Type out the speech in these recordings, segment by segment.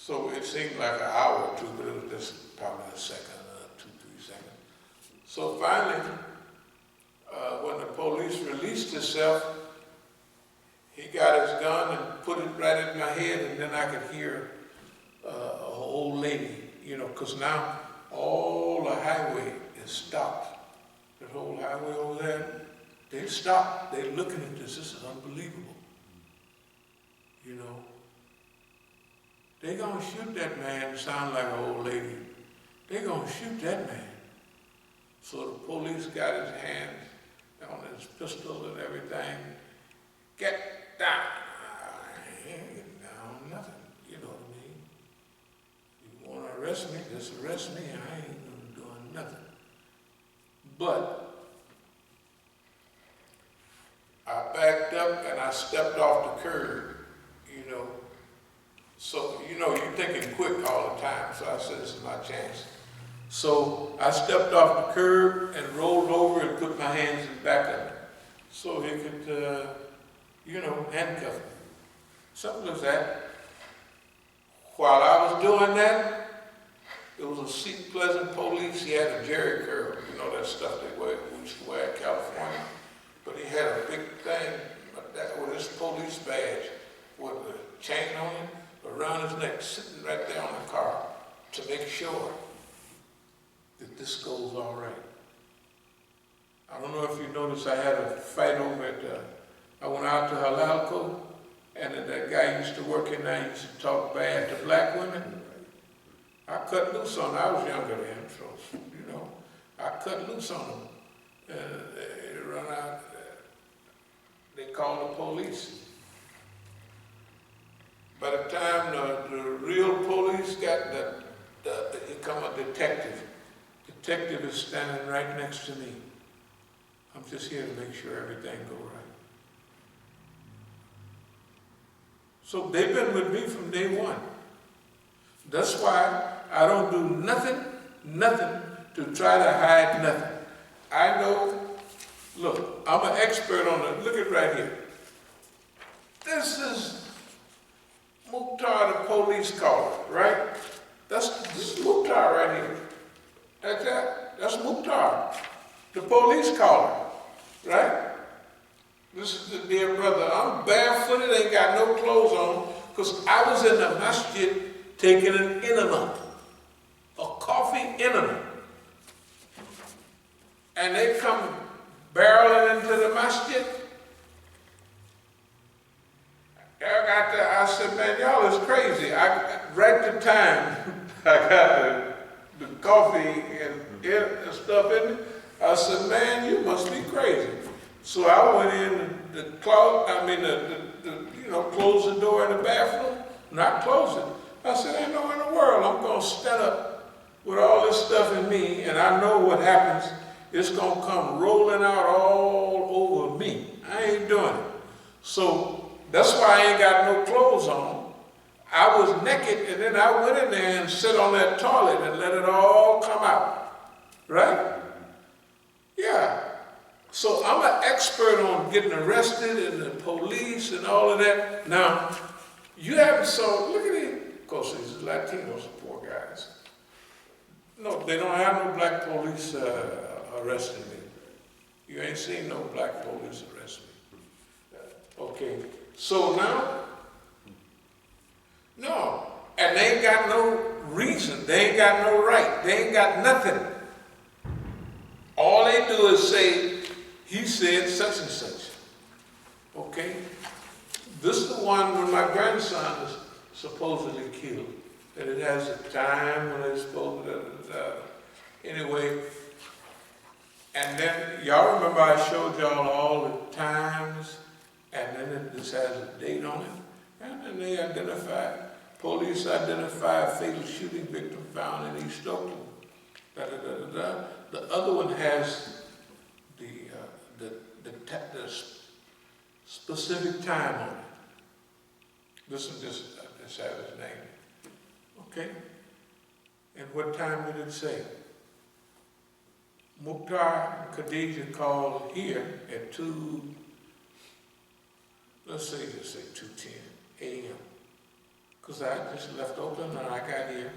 So it seemed like an hour or two, but it was just probably a second, 2, 3 seconds. So finally, when the police released himself, he got his gun and put it right at my head, and then I could hear an old lady, because now all the highway is stopped. The whole highway over there, they stopped. They're looking at this. This is unbelievable. They gonna shoot that man, sound like an old lady. They gonna shoot that man. So the police got his hands on his pistol and everything. Get down. I ain't getting down, nothing. You know what I mean? You wanna arrest me, just arrest me, I ain't doing nothing. But I backed up and I stepped off the curb, So, you're thinking quick all the time, so I said, this is my chance. So I stepped off the curb and rolled over and put my hands in the back of it so he could, handcuff me. Something like that. While I was doing that, there was a seat pleasant police. He had a jerry curl, that stuff we used to wear in California. But he had a big thing with his police badge with a chain on it around his neck, sitting right there on the car to make sure that this goes all right. I don't know if you noticed, I had a fight over at, I went out to Halalco, and that guy used to work in there, used to talk bad to black women. I cut loose on him. I was younger than him, so, I cut loose on him. They run out, they called the police. By the time the real police got here come a detective. Detective is standing right next to me. I'm just here to make sure everything go right. So they've been with me from day one. That's why I don't do nothing to try to hide nothing. I know, look, I'm an expert on it. Look at right here. This is Mukhtar, the police caller, right? This is Mukhtar right here. That's Mukhtar, the police caller, right? This is the dear brother. I'm barefooted, ain't got no clothes on, because I was in the Masjid taking an enema, a coffee enema. And they come barreling into the Masjid. I said, man, y'all is crazy. Right the time I got the coffee and stuff in it, I said, man, you must be crazy. So I went in close the door in the bathroom, not close it. I said, ain't no in the world I'm gonna stand up with all this stuff in me, and I know what happens. It's gonna come rolling out all over me. I ain't doing it. So that's why I ain't got no clothes on. I was naked, and then I went in there and sit on that toilet and let it all come out. Right? Yeah. So I'm an expert on getting arrested and the police and all of that. Now, you haven't saw, look at it. Of course, these Latinos are poor guys. No, they don't have no black police arresting me. You ain't seen no black police arrest me. Okay. So now, no, and they ain't got no reason, they ain't got no right, they ain't got nothing. All they do is say, he said such and such. Okay? This is the one when my grandson is supposedly killed, that it has a time when it's supposed to, anyway. And then, y'all remember I showed y'all all the times, and then this has a date on it, and then they police identify fatal shooting victim found in East Oakland. The other one has the specific time on it. This has his name. Okay? And what time did it say? Mukhtar and Khadijah called here at 2:10 a.m. because I just left Oakland and I got here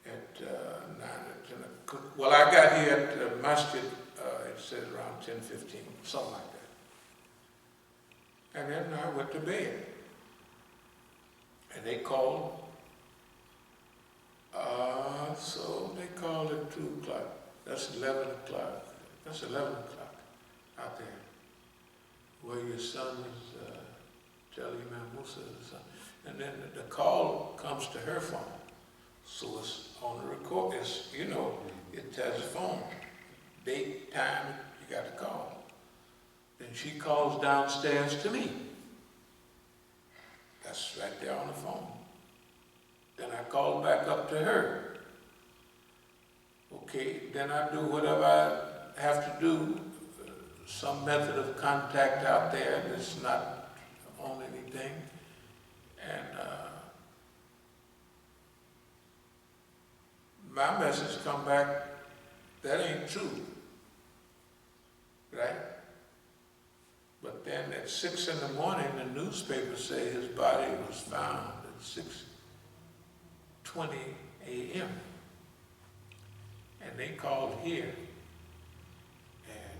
at 9 or 10 o'clock. Well, I got here at Masjid, it says around 10:15, something like that. And then I went to bed. And they called, so they called at 2 o'clock. That's 11 o'clock. That's 11 o'clock out there. Where your son is, tell Imam Musa is son. And then the call comes to her phone. So it's on the record, it's, you know, it has a phone. Date, time, you got to call. Then she calls downstairs to me. That's right there on the phone. Then I call back up to her. Okay, then I do whatever I have to do, some method of contact out there that's not on anything. And my message come back, that ain't true, right? But then at 6 in the morning, the newspaper say his body was found at 6:20 a.m. And they called here at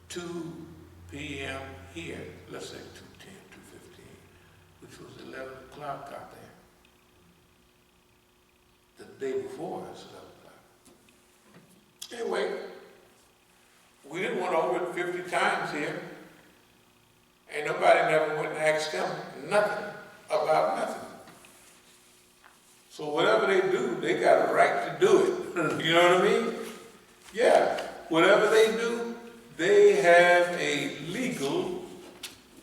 2 p.m. here, let's say 2:10, 2:15, which was 11 o'clock out there. The day before, it's 11 o'clock. Anyway, we didn't went over it 50 times here. Ain't nobody never went and asked them nothing about nothing. So whatever they do, they got a right to do it. You know what I mean? Yeah, whatever they do, they have a legal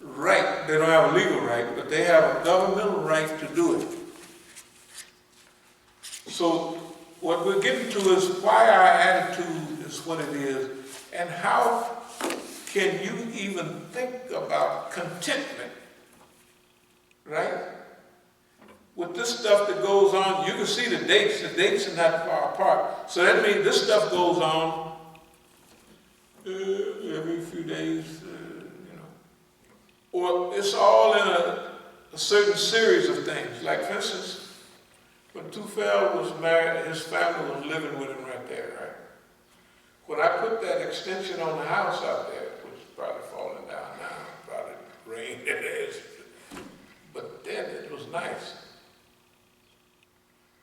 right. They don't have a legal right, but they have a governmental right to do it. So what we're getting to is why our attitude is what it is, and how can you even think about contentment, right? With this stuff that goes on, you can see the dates are not far apart. So that means this stuff goes on every few days, you know. Or it's all in a certain series of things. Like for instance, when Tufel was married, his family was living with him right there, right? When I put that extension on the house out there, which is probably falling down now, probably rained it is, but then it was nice.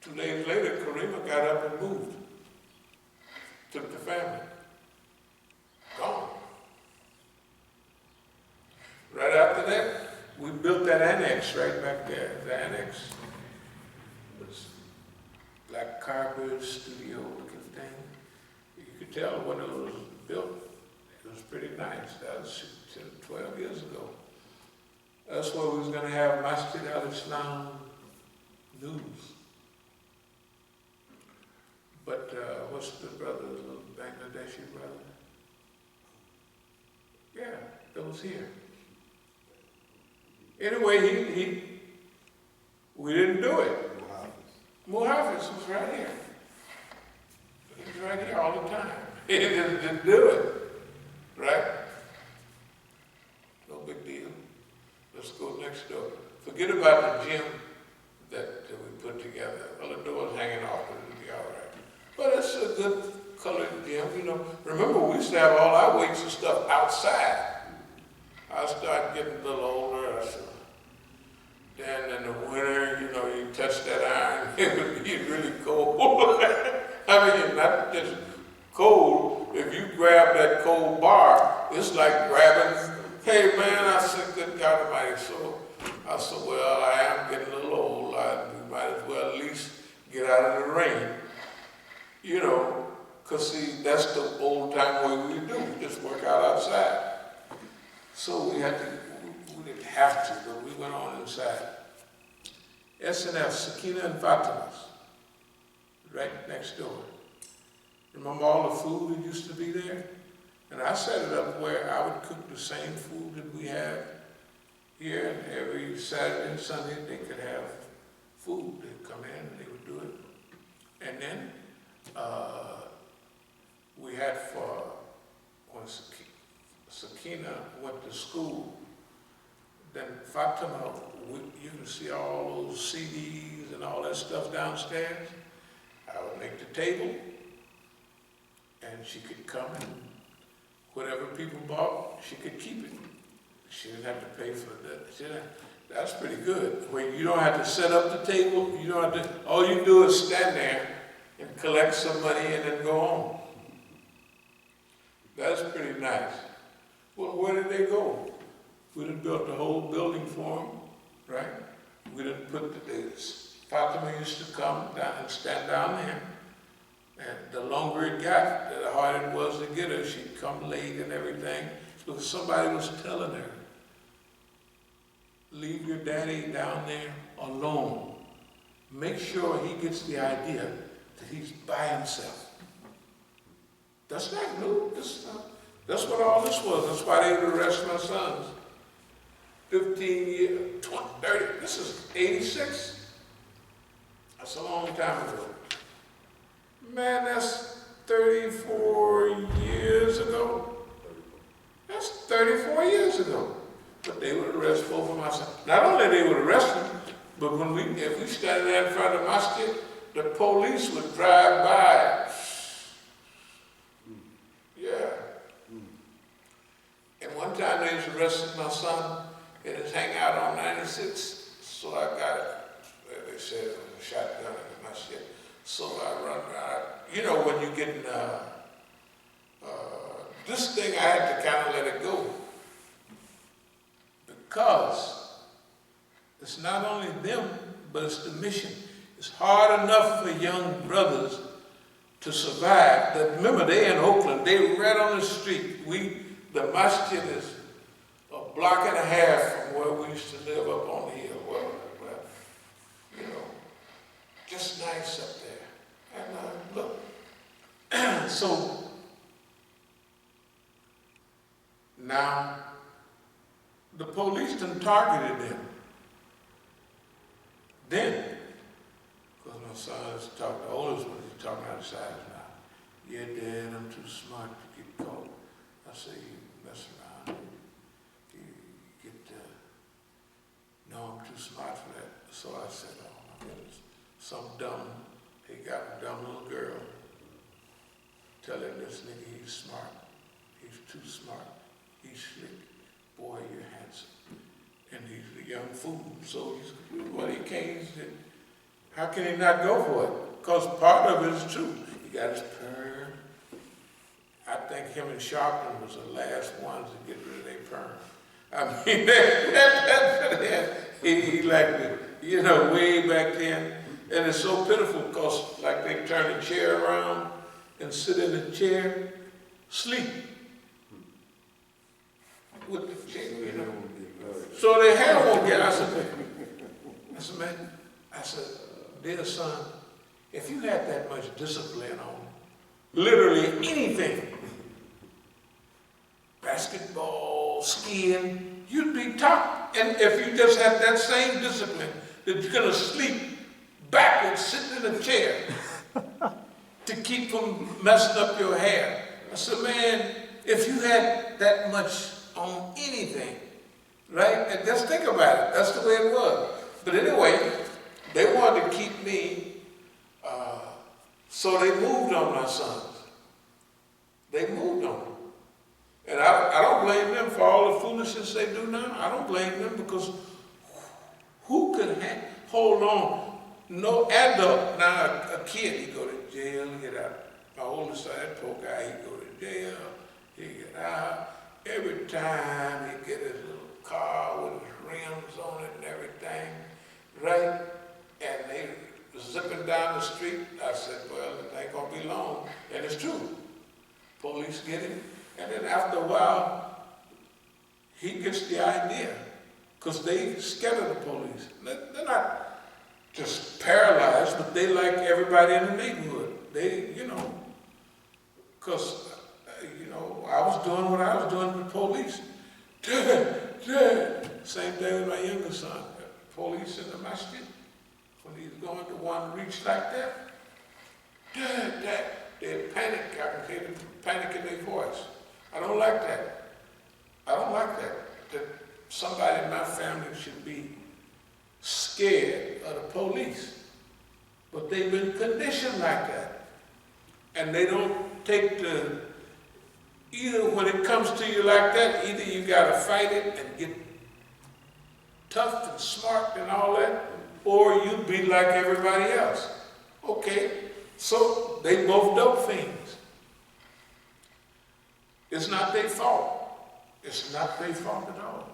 2 days later, Karima got up and moved. Took the family. Gone. Right after that, we built that annex right back there. The annex was black carpet, studio looking thing. You could tell when it was built, it was pretty nice. That was 12 years ago. That's where we was going to have Masjid al-Islam news. But what's the brother, the little Bangladeshi brother? Yeah, that was here. Anyway, we didn't do it. Muhafiz was right here. He was right here all the time. He didn't do it, right? No big deal. Let's go next door. Forget about the gym that we put together. Well, the door's hanging off, but it'll be all right. But it's a good colored gym, you know. Remember, we used to have all our weights and stuff outside. I started getting a little older. Then in the winter, you know, you touch that iron, it would be really cold. I mean, not just cold. If you grab that cold bar, it's like grabbing, hey man, I said, good God Almighty. So I said, well, I am getting a little old. We might as well at least get out of the rain. You know, because see, that's the old time way we do. We just work out outside. So we didn't have to, but we went on inside. S&F, Sakina and Fatima's, right next door. Remember all the food that used to be there? And I set it up where I would cook the same food that we have here, and every Saturday and Sunday they could have food. They'd come in and they would do it. And then we had when Sakina went to school, then Fatima, you can see all those CDs and all that stuff downstairs. I would make the table, and she could come and whatever people bought, she could keep it. She didn't have to pay for that. That's pretty good. When you don't have to set up the table, you don't have to, all you do is stand there and collect some money and then go home. That's pretty nice. Well, where did they go? We done built the whole building for them, right? We done put Fatima used to come down and stand down there. And the longer it got, the harder it was to get her. She'd come late and everything. Because somebody was telling her, leave your daddy down there alone. Make sure he gets the idea that he's by himself. That's not new. That's what all this was. That's why they would arrest my sons. 15 years, 20, 30, this is 86. That's a long time ago. Man, that's 34 years ago. That's 34 years ago. But they would arrest both of my sons. Not only they would arrest them, but if we stand there in front of the Masjid, the police would drive by. Yeah. And one time they was arresting my son in his hangout on 96, so I got it. They said it was a shotgun in the Masjid. So I run around. You know, when you get in this thing, I had to kind of let it go. Because it's not only them, but it's the mission. It's hard enough for young brothers to survive. Remember, they in Oakland, they right on the street. The Masjid is a block and a half from where we used to live up on the hill. Well, you know, just nice up there. And look, so now the police done targeted them. Then, because my son is talking, the oldest one, he's talking out of size now. Yeah, Dad, I'm too smart to get caught. I say, you mess around. You get, no, I'm too smart for that. So I said, oh my goodness, he got a dumb little girl telling this nigga he's smart. He's too smart. He's slick. Boy, you're handsome. And he's a young fool. So he can't, how can he not go for it? Because part of it is true. He got his perm. I think him and Sharpton was the last ones to get rid of their perm. I mean, he liked it, you know, way back then. And it's so pitiful because, like, they turn the chair around and sit in the chair, sleep with the chair, you know. So their hair won't get. I said, man, dear son, if you had that much discipline on literally anything, basketball, skiing, you'd be top. And if you just had that same discipline, that you're gonna sleep backwards, sitting in a chair to keep from messing up your hair. I said, man, if you had that much on anything, right? And just think about it. That's the way it was. But anyway, they wanted to keep me, so they moved on my sons. They moved on them. And I don't blame them for all the foolishness they do now. I don't blame them because who could hold on? No adult, now a kid, he go to jail, he get out. My oldest son, that poor guy, he go to jail, he get out. Every time he get his little car with his rims on it and everything, right? And they zipping down the street. I said, well, it ain't gonna be long. And it's true. Police get him. And then after a while, he gets the idea. Because they scared of the police. They're not just paralyzed, but they like everybody in the neighborhood. They, you know, because, you know, I was doing what I was doing with the police. Same thing with my younger son. Police in the Masjid, when he's going to one reach like that, they panic. I can hear the panic in their voice. I don't like that. I don't like that. somebody in my family should be scared of the police. But they've been conditioned like that. And they don't take either when it comes to you like that, either you gotta fight it and get tough and smart and all that, or you be like everybody else. Okay, so they both dope fiends. It's not their fault. It's not their fault at all.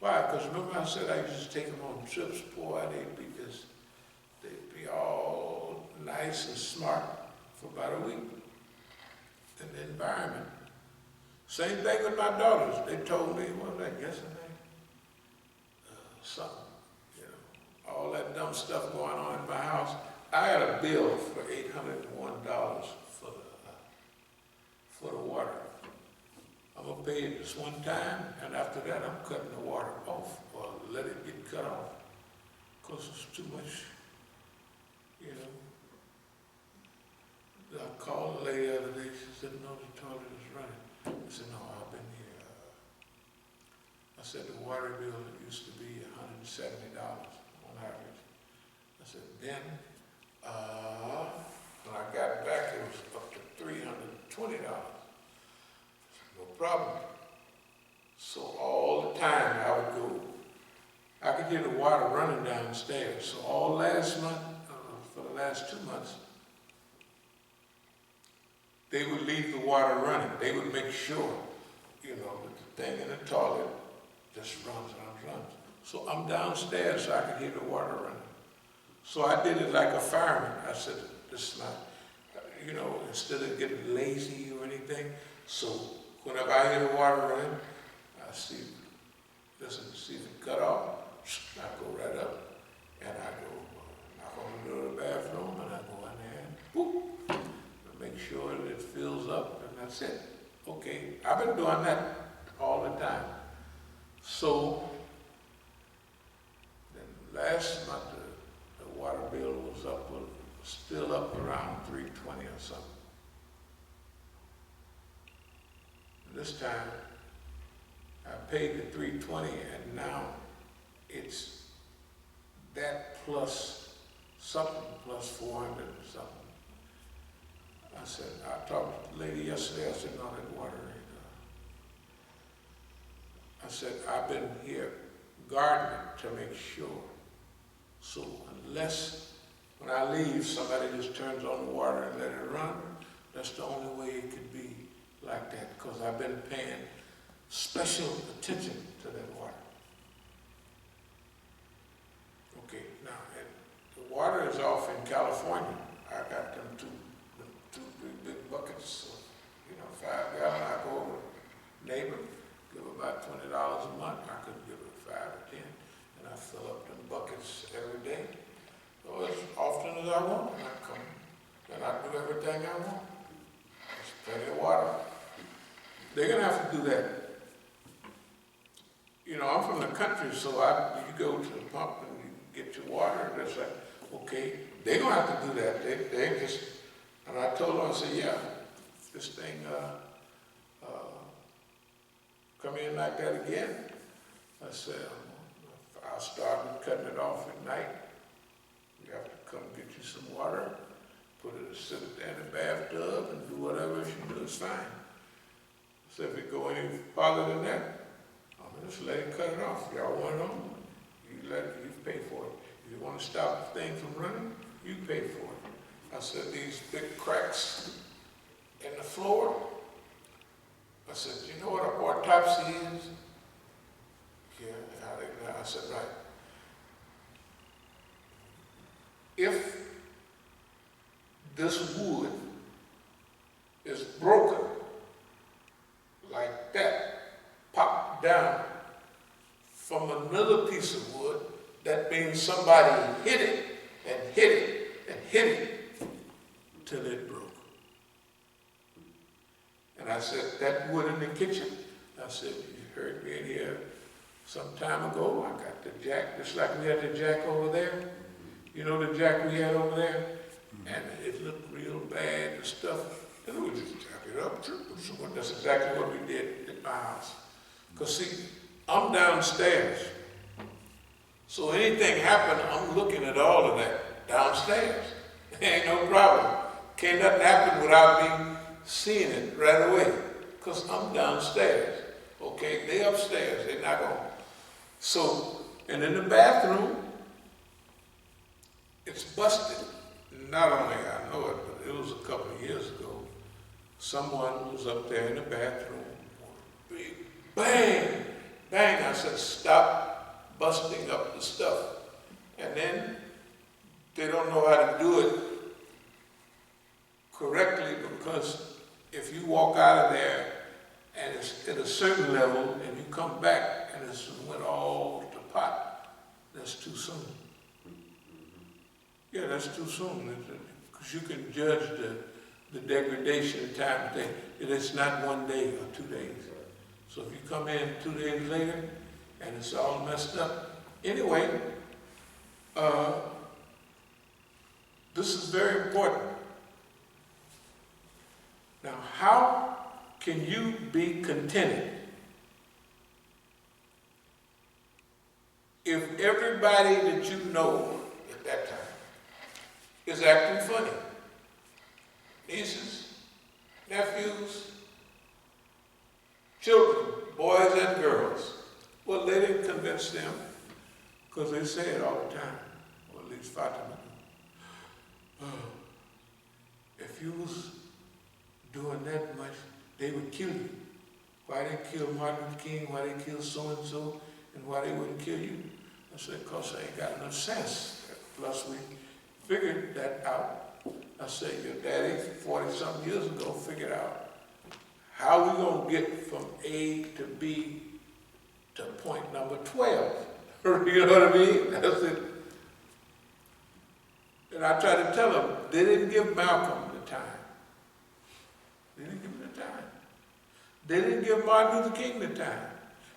Why? Because remember I said I used to take them on trips, boy, they'd be all nice and smart for about a week in the environment. Same thing with my daughters. They told me, what was that yesterday? Something, you know, all that dumb stuff going on in my house. I had a bill for $801 for the water. I'm gonna pay it this one time, and after that I'm cutting the water off, or let it get cut off, because it's too much, you know. I called the lady the other day, she said, no, the toilet is running. I said, no, I've been here. I said, the water bill used to be $170 on average. I said, then, when I got back, it was up to $320. No problem. So all the time I would go, I could hear the water running downstairs. So all last month, for the last 2 months, they would leave the water running. They would make sure, you know, that the thing in the toilet just runs. So I'm downstairs so I could hear the water running. So I did it like a fireman. I said, this is not, you know, instead of getting lazy or anything. So whenever I hear the water running, I see if it cut off, I go right up and I go knock on the door of the bathroom and I go in there and whoop, and make sure that it fills up and that's it. Okay, I've been doing that all the time. So then last month the water bill was still up around $320 or something. And this time I paid the $320 and now it's that plus something, plus 400 or something. I said, I talked to the lady yesterday, I said, no, that water ain't. I said, I've been here gardening to make sure. So unless when I leave, somebody just turns on the water and let it run, that's the only way it could be like that, because I've been paying special attention to that water. Okay, now, and the water is off in California. I got them two big buckets of, you know, 5 gallon. I go over to neighbor, give about $20 a month. I could give her 5 or 10, and I fill up them buckets every day. So as often as I want, and I come, and I do everything I want. There's plenty of water. They're gonna have to do that. You know, I'm from the country, so you go to the pump and you get your water, and it's like, okay, they're gonna have to do that. They just, and I told them, I said, yeah, this thing come in like that again. I said, I'll start cutting it off at night. You have to come get you some water, sit it there in the bathtub and do whatever you do, it's fine. So if it go any farther than that, I'm just let it cut it off. Y'all want it on, you pay for it. If you want to stop the thing from running, you pay for it. I said, these big cracks in the floor, I said, you know what an autopsy is? Yeah, I said, right. If this wood is broken like that, popped down from another piece of wood, that means somebody hit it and hit it and hit it till it broke. And I said, that wood in the kitchen, I said, you heard me in here some time ago, I got the jack, just like we had the jack over there. You know the jack we had over there? And it looked real bad and stuff. And we just jack it up. So that's exactly what we did at my house. Because see, I'm downstairs. So anything happen, I'm looking at all of that downstairs. Ain't no problem. Can't nothing happen without me seeing it right away, because I'm downstairs. Okay, they upstairs, they're not going. So, and in the bathroom, it's busted. Not only I know it, but it was a couple of years ago. Someone was up there in the bathroom, big bang, bang. I said, stop busting up the stuff. And then they don't know how to do it correctly, because if you walk out of there and it's at a certain level and you come back and it's went all to pot, that's too soon. Yeah, that's too soon, because you can judge the degradation time thing. It's not 1 day or 2 days. So if you come in 2 days later and it's all messed up, anyway, this is very important. Now, how can you be contented if everybody that you know at that time is acting funny? Nieces, nephews, children, boys and girls. Well, they didn't convince them, because they say it all the time, or at least Fatima. If you was doing that much, they would kill you. Why they kill Martin Luther King, why they kill so-and-so, and why they wouldn't kill you? I said, because I ain't got enough sense. Plus, we figured that out. I said, your daddy, 40-something years ago, figured out how we gonna get from A to B to point number 12. You know what I mean? That's it. And I tried to tell them, they didn't give Malcolm the time. They didn't give him the time. They didn't give Martin Luther King the time.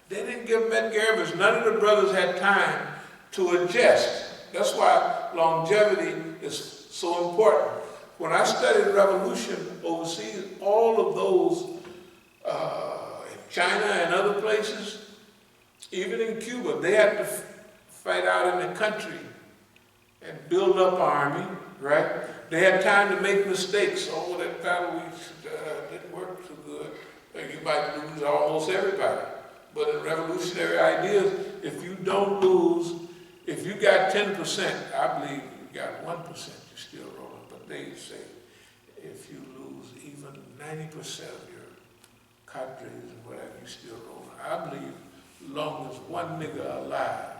They didn't give Medgar Evers. None of the brothers had time to adjust. That's why longevity is so important. When I studied revolution overseas, all of those in China and other places, even in Cuba, they had to fight out in the country and build up an army, right? They had time to make mistakes. Oh, that battle didn't work too good. You might lose almost everybody. But in revolutionary ideas, if you don't lose, if you got 10%, I believe you got 1%, you're still rolling. But they say if you lose even 90% of your cadres and whatever, you're still rolling. I believe as long as one nigga alive